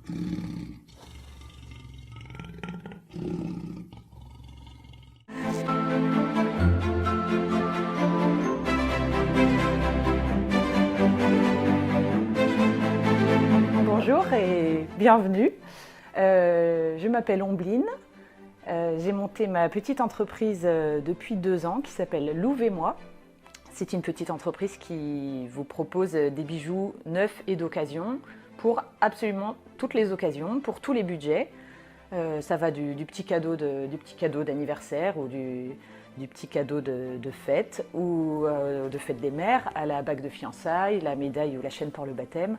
Bonjour et bienvenue. Je m'appelle Ombline. J'ai monté ma petite entreprise depuis 2 ans qui s'appelle Louve et moi. C'est une petite entreprise qui vous propose des bijoux neufs et d'occasion pour absolument toutes les occasions, pour tous les budgets. Ça va du petit cadeau d'anniversaire ou du petit cadeau de fête ou de fête des mères à la bague de fiançailles, la médaille ou la chaîne pour le baptême.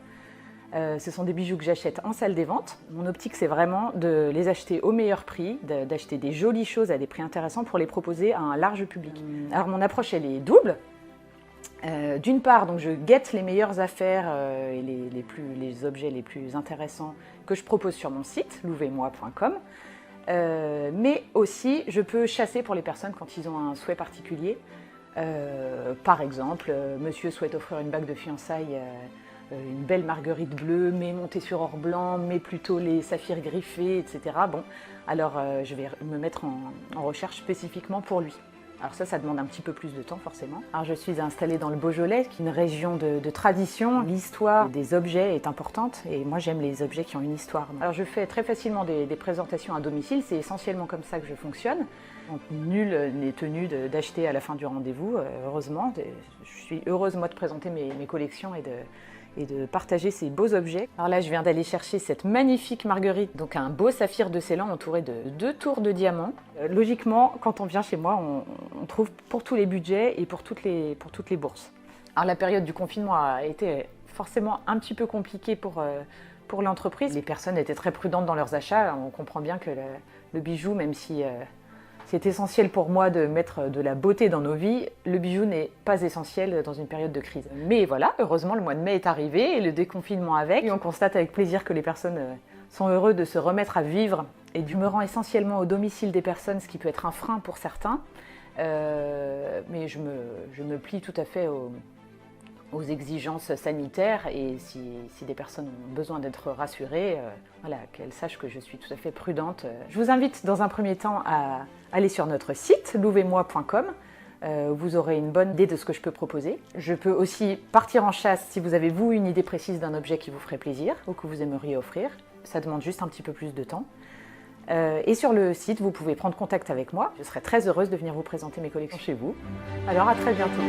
Ce sont des bijoux que j'achète en salle des ventes. Mon optique, c'est vraiment de les acheter au meilleur prix, d'acheter des jolies choses à des prix intéressants pour les proposer à un large public. Alors mon approche, elle est double. D'une part, donc, je guette les meilleures affaires et les objets les plus intéressants que je propose sur mon site, louveetmoi.com. Mais aussi, je peux chasser pour les personnes quand ils ont un souhait particulier. Par exemple, monsieur souhaite offrir une bague de fiançailles, une belle marguerite bleue, mais montée sur or blanc, mais plutôt les saphirs griffés, etc. Bon, alors je vais me mettre en recherche spécifiquement pour lui. Alors ça demande un petit peu plus de temps forcément. Alors je suis installée dans le Beaujolais, qui est une région de tradition. L'histoire des objets est importante et moi j'aime les objets qui ont une histoire. Alors je fais très facilement des présentations à domicile, c'est essentiellement comme ça que je fonctionne. Donc, nul n'est tenu d'acheter à la fin du rendez-vous, heureusement. Je suis heureuse moi de présenter mes collections et de partager ces beaux objets. Alors là, je viens d'aller chercher cette magnifique marguerite, donc un beau saphir de Ceylan entouré de 2 tours de diamants. Logiquement, quand on vient chez moi, on trouve pour tous les budgets et pour toutes les bourses. Alors la période du confinement a été forcément un petit peu compliquée pour l'entreprise. Les personnes étaient très prudentes dans leurs achats. On comprend bien que le bijou, même si c'est essentiel pour moi de mettre de la beauté dans nos vies, le bijou n'est pas essentiel dans une période de crise. Mais voilà, heureusement le mois de mai est arrivé et le déconfinement avec. Et on constate avec plaisir que les personnes sont heureuses de se remettre à vivre. Et je me rends essentiellement au domicile des personnes, ce qui peut être un frein pour certains. Mais je me plie tout à fait aux exigences sanitaires et si des personnes ont besoin d'être rassurées, voilà, qu'elles sachent que je suis tout à fait prudente. Je vous invite dans un premier temps à aller sur notre site louveetmoi.com. Vous aurez une bonne idée de ce que je peux proposer. Je peux aussi partir en chasse si vous avez vous une idée précise d'un objet qui vous ferait plaisir ou que vous aimeriez offrir. Ça demande juste un petit peu plus de temps. Et sur le site, vous pouvez prendre contact avec moi. Je serai très heureuse de venir vous présenter mes collections chez vous. Alors à très bientôt.